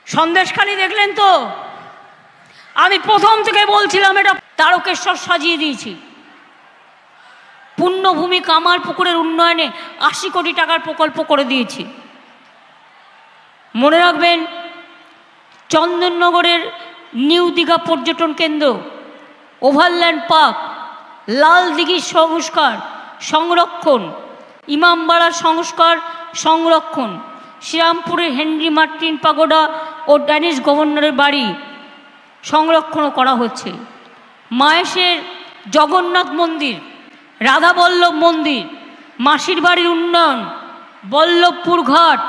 সন্দেশখালি দেখলেন তো? আমি প্রথম থেকে বলছিলাম এটা তারকেশ্বর সাজিয়ে দিয়েছি। পুণ্যভূমি কামার পুকুরের উন্নয়নে ৮০ কোটি টাকার প্রকল্প করে দিয়েছি। মনে রাখবেন, চন্দননগরের নিউ দীঘা পর্যটন কেন্দ্র, ওভারল্যান্ড পার্ক, লাল দিঘির সংস্কার সংরক্ষণ, ইমামবাড়ার সংস্কার সংরক্ষণ, শ্রীরামপুরের হেনরি মার্টিন পাগোডা ও ড্যানিশ গভর্নরের বাড়ি সংরক্ষণও করা হচ্ছে। মাহেশের জগন্নাথ মন্দির, রাধাবল্লভ মন্দির, মাসির বাড়ির উন্নয়ন, বল্লভপুর ঘাট,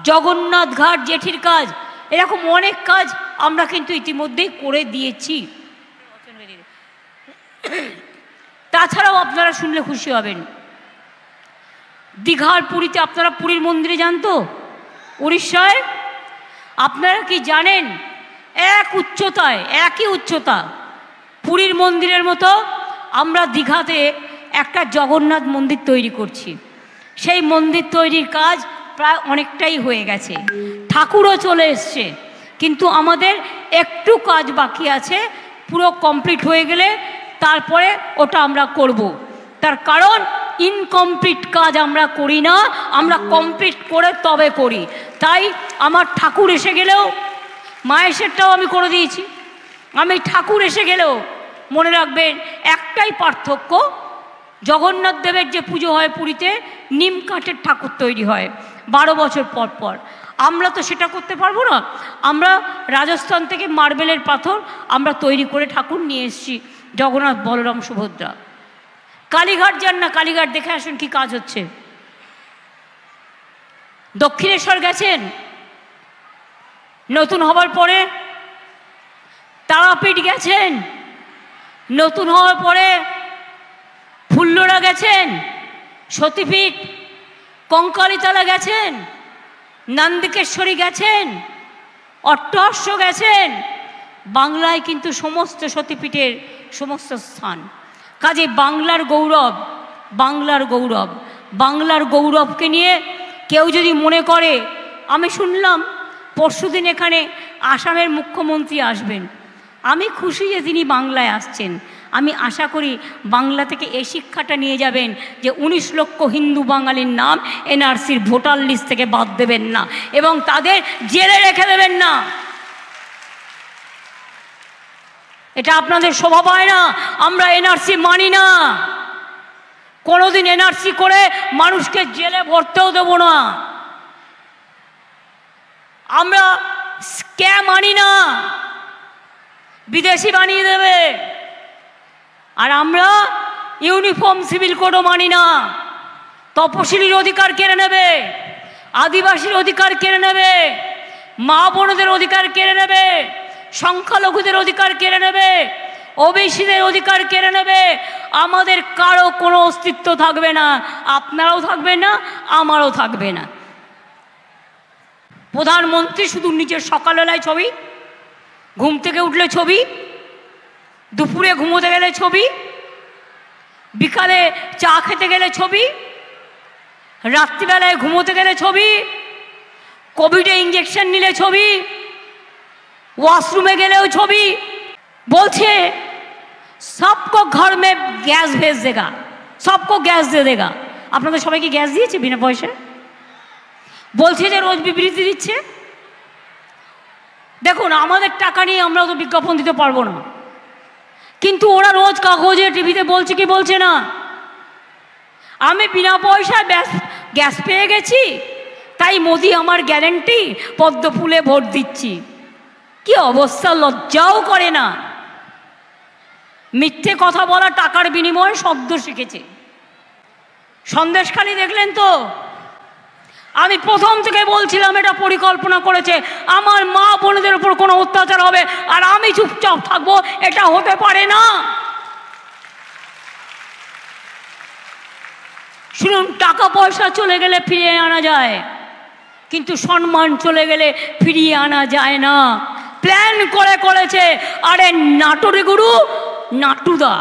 জগন্নাথ ঘাট জেঠির কাজ, এরকম অনেক কাজ আমরা কিন্তু ইতিমধ্যেই করে দিয়েছি। তাছাড়াও আপনারা শুনলে খুশি হবেন, দীঘার পুরীতে, আপনারা পুরীর মন্দিরে যান তো উড়িষ্যায়? আপনারা কি জানেন একই উচ্চতা পুরীর মন্দিরের মতো আমরা দীঘাতে একটা জগন্নাথ মন্দির তৈরি করছি। সেই মন্দির তৈরির কাজ প্রায় অনেকটাই হয়ে গেছে, ঠাকুরও চলে এসছে, কিন্তু আমাদের একটু কাজ বাকি আছে। পুরো কমপ্লিট হয়ে গেলে তারপরে ওটা আমরা করব। তার কারণ ইনকমপ্লিট কাজ আমরা করি না, আমরা কমপ্লিট করে তবে করি। তাই আমার ঠাকুর এসে গেলেও, মায়েশেরটাও আমি করে দিয়েছি, আমি ঠাকুর এসে গেলেও মনে রাখবেন একটাই পার্থক্য, জগন্নাথ দেবের যে পুজো হয় পুরীতে, নিম কাঠের ঠাকুর তৈরি হয় 12 বছর পর পর। আমরা তো সেটা করতে পারবো না। আমরা রাজস্থান থেকে মার্বেলের পাথর আমরা তৈরি করে ঠাকুর নিয়ে এসেছি, জগন্নাথ, বলরাম, সুভদ্রা। কালীঘাট যান না, কালীঘাট দেখে আসুন কি কাজ হচ্ছে। দক্ষিণেশ্বর গেছেন নতুন হবার পরে? তারাপীঠ গেছেন নতুন হওয়ার পরে? ফুল্লরা গেছেন, সতীপীঠ, কঙ্কালীতলা গেছেন, নন্দিকেশ্বরী গেছেন, অট্টহাস্য গেছেন। বাংলায় কিন্তু সমস্ত সতীপীঠের সমস্ত স্থান। কাজে বাংলার গৌরব, বাংলার গৌরব, বাংলার গৌরবকে নিয়ে কেউ যদি মনে করে, আমি শুনলাম পরশুদিন এখানে আসামের মুখ্যমন্ত্রী আসবেন, আমি খুশি যে তিনি বাংলায় আসছেন। আমি আশা করি বাংলা থেকে এই শিক্ষাটা নিয়ে যাবেন যে 19 লক্ষ হিন্দু বাঙালির নাম এনআরসির ভোটার লিস্ট থেকে বাদ দেবেন না এবং তাদের জেলে রেখে দেবেন না। এটা আপনাদের শোভা পায় না। আমরা এনআরসি মানি না, কোনোদিন এনআরসি করে মানুষকে জেলে ভরতেও দেব না। আমরা স্ক্যাম মানি না, বিদেশি বানিয়ে দেবে। আর আমরা ইউনিফর্ম সিভিল কোডও মানি না। তপশিলির অধিকার কেড়ে নেবে, আদিবাসীর অধিকার কেড়ে নেবে, মা বোনদের অধিকার কেড়ে নেবে, সংখ্যালঘুদের অধিকার কেড়ে নেবে, ওবিসিদের অধিকার কেড়ে নেবে। আমাদের কারো কোনো অস্তিত্ব থাকবে না, আপনারাও থাকবেন না, আমারও থাকবে না। প্রধানমন্ত্রী শুধু নিজের সকালবেলায় ছবি, ঘুম থেকে উঠলে ছবি, দুপুরে ঘুমোতে গেলে ছবি, বিকালে চা খেতে গেলে ছবি, রাত্রিবেলায় ঘুমোতে গেলে ছবি, কোভিডে ইঞ্জেকশন নিলে ছবি, ওয়াশরুমে গেলেও ছবি। বলছে সবকো ঘর মে গ্যাস ভেজ দেগা, সবকো গ্যাস দে দেগা। আপনাদের সবাইকে গ্যাস দিয়েছে বিনা পয়সায়? বলছে যে রোজ বিবৃতি দিচ্ছে। দেখুন, আমাদের টাকা নিয়ে আমরা তো বিজ্ঞাপন দিতে পারবো না, কিন্তু ওরা রোজ কাগজে টিভিতে বলছে কি বলছে না, আমি বিনা পয়সায় গ্যাস পেয়ে গেছি, তাই মোদি আমার গ্যারেন্টি, পদ্ম ফুলে ভোট দিচ্ছি। কি অবস্থা, লজ্জাও করে না। মিথ্যে কথা বলা টাকার বিনিময়ে শব্দ শিখেছে। সন্দেশখালি দেখলেন তো? আমি প্রথম থেকে বলছিলাম এটা পরিকল্পনা করেছে, আমার মা বোনদের উপর কোনো অত্যাচার হবে আর আমি চুপচাপ থাকবো, এটা হতে পারে না। শুনুন, টাকা পয়সা চলে গেলে ফিরিয়ে আনা যায়, কিন্তু সম্মান চলে গেলে ফিরিয়ে আনা যায় না। প্ল্যান করে করেছে। আরে নাটোরে গুরু নাটুদা।